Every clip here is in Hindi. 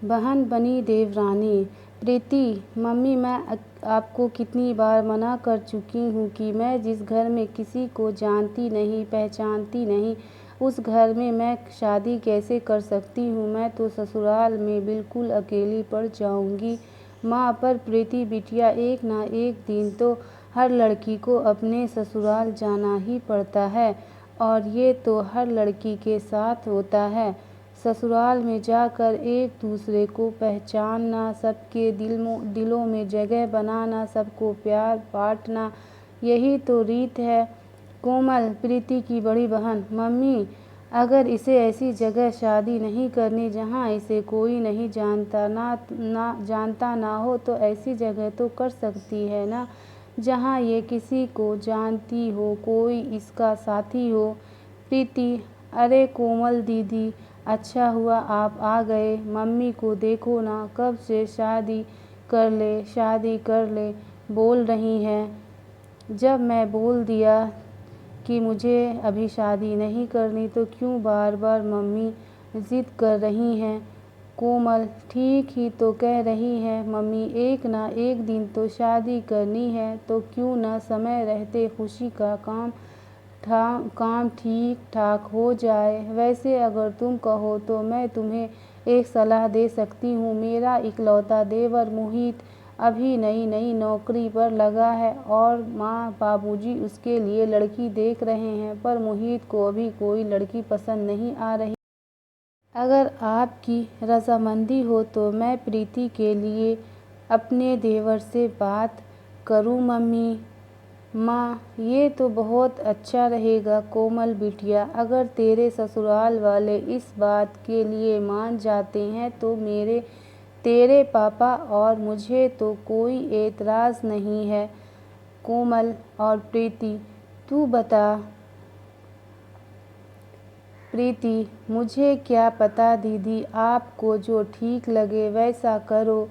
बहन बनी देवरानी। प्रीति, मम्मी मैं आपको कितनी बार मना कर चुकी हूँ कि मैं जिस घर में किसी को जानती नहीं पहचानती नहीं उस घर में मैं शादी कैसे कर सकती हूँ। मैं तो ससुराल में बिल्कुल अकेली पड़ जाऊँगी। माँ, पर प्रीति बिटिया, एक ना एक दिन तो हर लड़की को अपने ससुराल जाना ही पड़ता है और ये तो हर लड़की के साथ होता है। ससुराल में जाकर एक दूसरे को पहचानना, सबके दिलों में जगह बनाना, सबको प्यार बांटना, यही तो रीत है। कोमल, प्रीति की बड़ी बहन। मम्मी, अगर इसे ऐसी जगह शादी नहीं करनी जहाँ इसे कोई नहीं जानता ना हो तो ऐसी जगह तो कर सकती है ना जहाँ ये किसी को जानती हो, कोई इसका साथी हो। प्रीति, अरे कोमल दीदी, अच्छा हुआ आप आ गए। मम्मी को देखो ना, कब से शादी कर ले बोल रही हैं। जब मैं बोल दिया कि मुझे अभी शादी नहीं करनी तो क्यों बार बार मम्मी जिद कर रही हैं। कोमल, ठीक ही तो कह रही हैं मम्मी, एक ना एक दिन तो शादी करनी है तो क्यों ना समय रहते खुशी का काम ठीक ठाक हो जाए। वैसे अगर तुम कहो तो मैं तुम्हें एक सलाह दे सकती हूँ। मेरा इकलौता देवर मोहित अभी नई नौकरी पर लगा है और माँ बाबूजी उसके लिए लड़की देख रहे हैं, पर मोहित को अभी कोई लड़की पसंद नहीं आ रही। अगर आपकी रजामंदी हो तो मैं प्रीति के लिए अपने देवर से बात करूँ मम्मी। माँ, ये तो बहुत अच्छा रहेगा कोमल बिटिया। अगर तेरे ससुराल वाले इस बात के लिए मान जाते हैं तो तेरे पापा और मुझे तो कोई एतराज़ नहीं है। कोमल और प्रीति, तू बता। प्रीति, मुझे क्या पता दीदी, आपको जो ठीक लगे वैसा करो।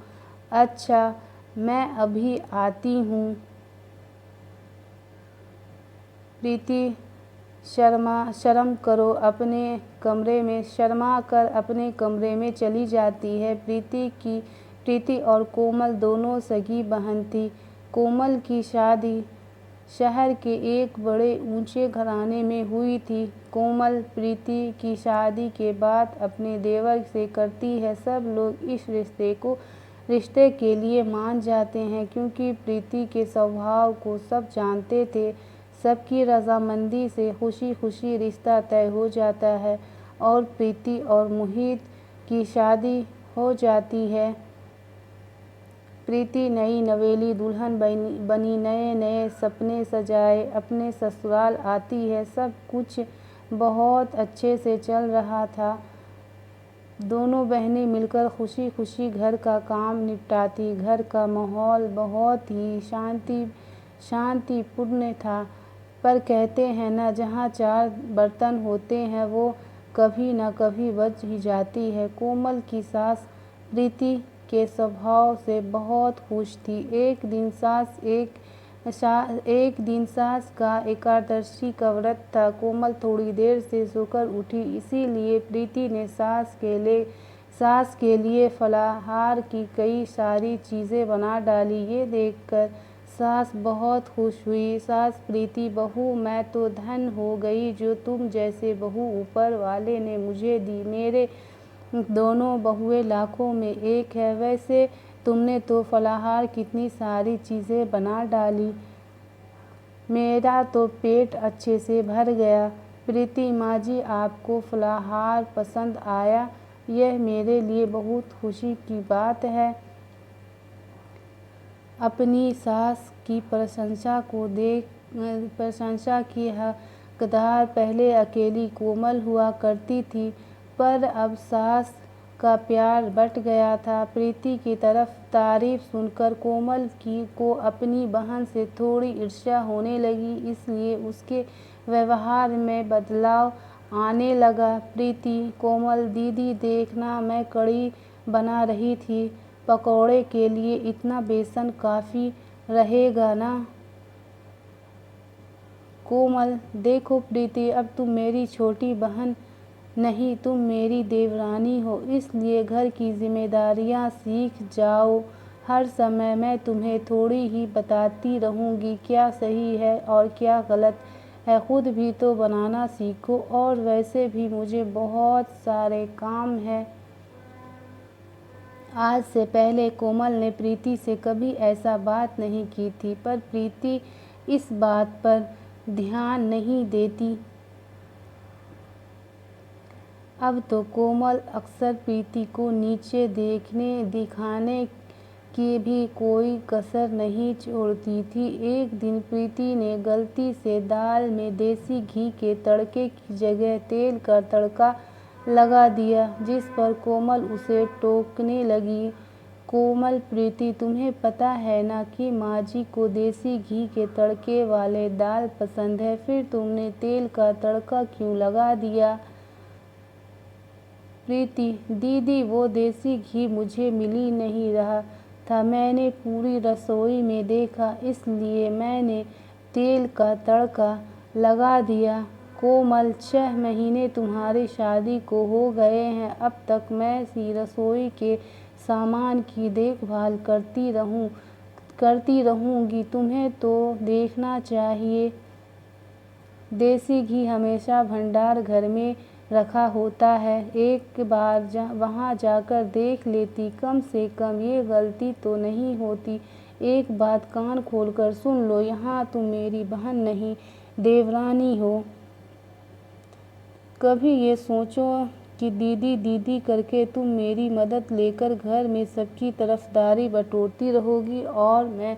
अच्छा, मैं अभी आती हूँ। प्रीति शर्मा कर अपने कमरे में चली जाती है। प्रीति और कोमल दोनों सगी बहन थी। कोमल की शादी शहर के एक बड़े ऊंचे घराने में हुई थी। कोमल प्रीति की शादी के बाद अपने देवर से करती है। सब लोग इस रिश्ते के लिए मान जाते हैं क्योंकि प्रीति के स्वभाव को सब जानते थे। सबकी रजामंदी से खुशी खुशी रिश्ता तय हो जाता है और प्रीति और मोहित की शादी हो जाती है। प्रीति नई नवेली दुल्हन बनी नए नए सपने सजाए अपने ससुराल आती है। सब कुछ बहुत अच्छे से चल रहा था। दोनों बहनें मिलकर खुशी खुशी घर का काम निपटाती। घर का माहौल बहुत ही शांतिपूर्ण था। पर कहते हैं ना, जहाँ चार बर्तन होते हैं वो कभी न कभी बच ही जाती है। कोमल की सास प्रीति के स्वभाव से बहुत खुश थी। एक दिन सास का एकादशी का व्रत था। कोमल थोड़ी देर से सोकर उठी, इसीलिए प्रीति ने सास के लिए फलाहार की कई सारी चीज़ें बना डाली। ये देखकर सास बहुत खुश हुई। सास प्रीति, बहू मैं तो धन हो गई जो तुम जैसे बहू ऊपर वाले ने मुझे दी। मेरे दोनों बहुएं लाखों में एक है। वैसे तुमने तो फलाहार कितनी सारी चीज़ें बना डाली, मेरा तो पेट अच्छे से भर गया। प्रीति, माँ जी आपको फलाहार पसंद आया, यह मेरे लिए बहुत खुशी की बात है। अपनी सास की प्रशंसा की हकदार पहले अकेली कोमल हुआ करती थी, पर अब सास का प्यार बँट गया था। प्रीति की तरफ तारीफ सुनकर कोमल को अपनी बहन से थोड़ी ईर्ष्या होने लगी, इसलिए उसके व्यवहार में बदलाव आने लगा। प्रीति, कोमल दीदी देखना, मैं कढ़ी बना रही थी, पकौड़े के लिए इतना बेसन काफ़ी रहेगा ना। कोमल, देखो प्रीति, अब तुम मेरी छोटी बहन नहीं, तुम मेरी देवरानी हो, इसलिए घर की जिम्मेदारियां सीख जाओ। हर समय मैं तुम्हें थोड़ी ही बताती रहूँगी क्या सही है और क्या गलत है, खुद भी तो बनाना सीखो। और वैसे भी मुझे बहुत सारे काम हैं। आज से पहले कोमल ने प्रीति से कभी ऐसा बात नहीं की थी, पर प्रीति इस बात पर ध्यान नहीं देती। अब तो कोमल अक्सर प्रीति को नीचे दिखाने की भी कोई कसर नहीं छोड़ती थी। एक दिन प्रीति ने गलती से दाल में देसी घी के तड़के की जगह तेल का तड़का लगा दिया, जिस पर कोमल उसे टोकने लगी। कोमल, प्रीति, तुम्हें पता है ना कि माँ जी को देसी घी के तड़के वाले दाल पसंद है, फिर तुमने तेल का तड़का क्यों लगा दिया? प्रीति, दीदी, वो देसी घी मुझे मिल ही नहीं रहा था, मैंने पूरी रसोई में देखा, इसलिए मैंने तेल का तड़का लगा दिया। कोमल, 6 महीने तुम्हारी शादी को हो गए हैं, अब तक मैं सी रसोई के सामान की देखभाल करती रहूँगी, तुम्हें तो देखना चाहिए। देसी घी हमेशा भंडार घर में रखा होता है, एक बार वहाँ जाकर देख लेती, कम से कम ये गलती तो नहीं होती। एक बात कान खोलकर सुन लो, यहाँ तुम मेरी बहन नहीं देवरानी हो। कभी ये सोचो कि दीदी दीदी करके तुम मेरी मदद लेकर घर में सबकी तरफदारी बटोरती रहोगी और मैं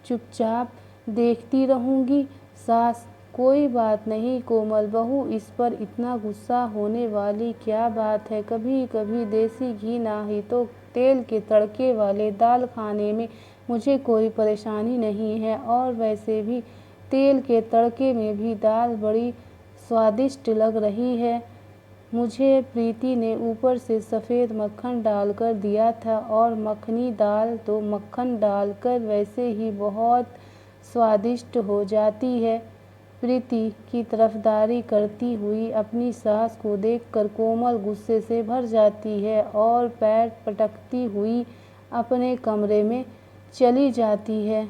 चुपचाप देखती रहूँगी। सास, कोई बात नहीं कोमल बहू, इस पर इतना गुस्सा होने वाली क्या बात है। कभी कभी देसी घी ना ही तो तेल के तड़के वाले दाल खाने में मुझे कोई परेशानी नहीं है, और वैसे भी तेल के तड़के में भी दाल बड़ी स्वादिष्ट लग रही है। मुझे प्रीति ने ऊपर से सफ़ेद मक्खन डालकर दिया था, और मखनी दाल तो मक्खन डालकर वैसे ही बहुत स्वादिष्ट हो जाती है। प्रीति की तरफदारी करती हुई अपनी सास को देखकर कोमल गुस्से से भर जाती है और पैर पटकती हुई अपने कमरे में चली जाती है।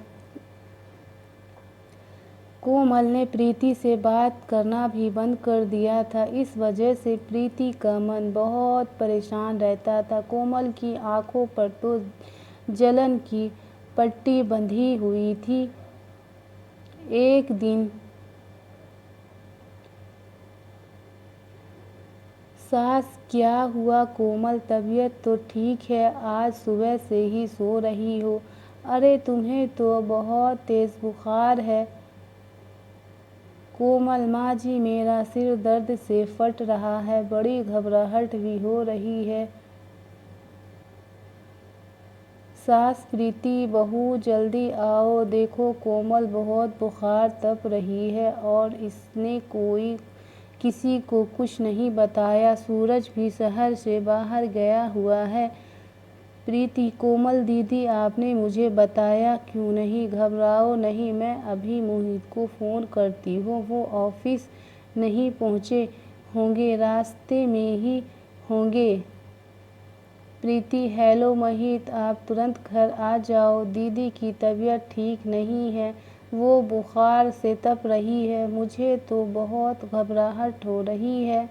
कोमल ने प्रीति से बात करना भी बंद कर दिया था, इस वजह से प्रीति का मन बहुत परेशान रहता था। कोमल की आंखों पर तो जलन की पट्टी बंधी हुई थी। एक दिन सास, क्या हुआ कोमल, तबीयत तो ठीक है, आज सुबह से ही सो रही हो। अरे तुम्हें तो बहुत तेज़ बुखार है। कोमल, माँ जी, मेरा सिर दर्द से फट रहा है, बड़ी घबराहट भी हो रही है। सास, प्रीति बहू जल्दी आओ, देखो कोमल बहुत बुखार तप रही है और इसने किसी को कुछ नहीं बताया, सूरज भी शहर से बाहर गया हुआ है। प्रीति, कोमल दीदी, आपने मुझे बताया क्यों नहीं? घबराओ नहीं, मैं अभी मोहित को फ़ोन करती हूँ, वो ऑफिस नहीं पहुँचे होंगे, रास्ते में ही होंगे। प्रीति, हेलो मोहित, आप तुरंत घर आ जाओ, दीदी की तबीयत ठीक नहीं है, वो बुखार से तप रही है, मुझे तो बहुत घबराहट हो रही है।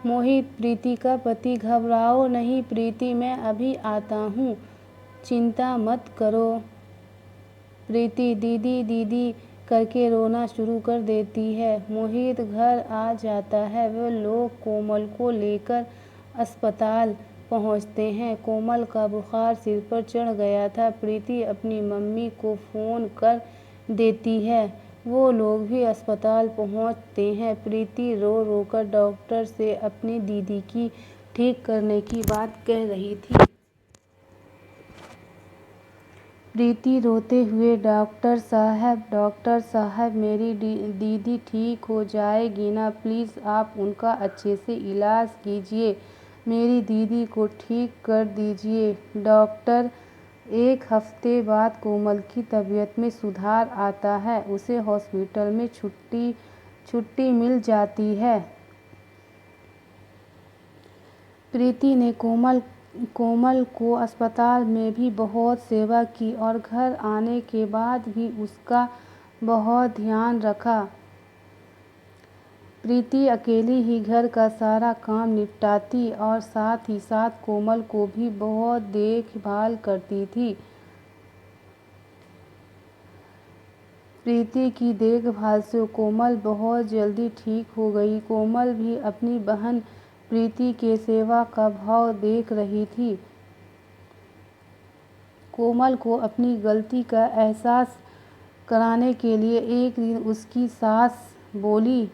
मोहित, प्रीति का पति, घबराओ नहीं प्रीति, मैं अभी आता हूँ, चिंता मत करो। प्रीति दीदी दीदी करके रोना शुरू कर देती है। मोहित घर आ जाता है, वे लोग कोमल को लेकर अस्पताल पहुँचते हैं। कोमल का बुखार सिर पर चढ़ गया था। प्रीति अपनी मम्मी को फ़ोन कर देती है, वो लोग भी अस्पताल पहुंचते हैं। प्रीति रो रो कर डॉक्टर से अपनी दीदी की ठीक करने की बात कह रही थी। प्रीति रोते हुए, डॉक्टर साहब, मेरी दीदी ठीक हो जाएगी ना? प्लीज़ आप उनका अच्छे से इलाज कीजिए, मेरी दीदी को ठीक कर दीजिए। डॉक्टर, 1 हफ्ते बाद कोमल की तबीयत में सुधार आता है, उसे हॉस्पिटल में छुट्टी मिल जाती है। प्रीति ने कोमल को अस्पताल में भी बहुत सेवा की और घर आने के बाद भी उसका बहुत ध्यान रखा। प्रीति अकेली ही घर का सारा काम निपटाती और साथ ही साथ कोमल को भी बहुत देखभाल करती थी। प्रीति की देखभाल से कोमल बहुत जल्दी ठीक हो गई। कोमल भी अपनी बहन प्रीति के सेवा का भाव देख रही थी। कोमल को अपनी गलती का एहसास कराने के लिए एक दिन उसकी सास बोली,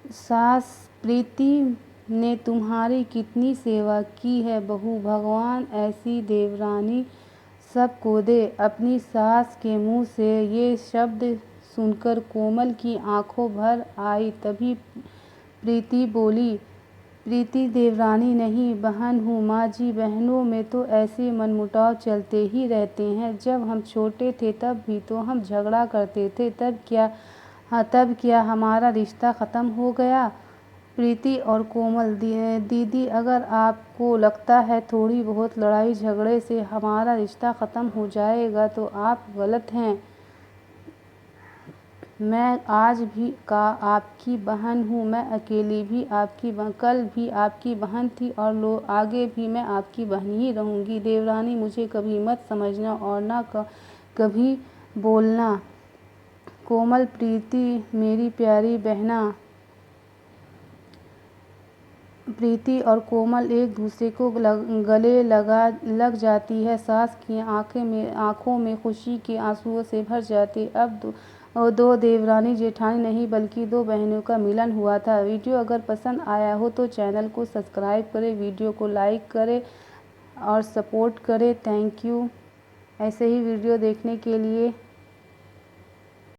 सास, प्रीति ने तुम्हारी कितनी सेवा की है बहू, भगवान ऐसी देवरानी सबको दे। अपनी सास के मुंह से ये शब्द सुनकर कोमल की आंखों भर आई। तभी प्रीति बोली, प्रीति देवरानी नहीं, बहन हूँ। माँ जी, बहनों में तो ऐसे मनमुटाव चलते ही रहते हैं। जब हम छोटे थे तब भी तो हम झगड़ा करते थे, तब क्या हमारा रिश्ता ख़त्म हो गया? प्रीति और कोमल, दीदी, अगर आपको लगता है थोड़ी बहुत लड़ाई झगड़े से हमारा रिश्ता ख़त्म हो जाएगा तो आप गलत हैं। मैं आज भी आपकी बहन हूँ। मैं अकेली भी आपकी कल भी आपकी बहन थी और आगे भी मैं आपकी बहन ही रहूँगी। देवरानी, मुझे कभी मत समझना और ना कभी बोलना। कोमल, प्रीति मेरी प्यारी बहना। प्रीति और कोमल एक दूसरे को गले लग जाती है। सास की आंखों में खुशी के आंसुओं से भर जाती। अब दो देवरानी जेठानी नहीं बल्कि दो बहनों का मिलन हुआ था। वीडियो अगर पसंद आया हो तो चैनल को सब्सक्राइब करें, वीडियो को लाइक करें और सपोर्ट करें। थैंक यू ऐसे ही वीडियो देखने के लिए।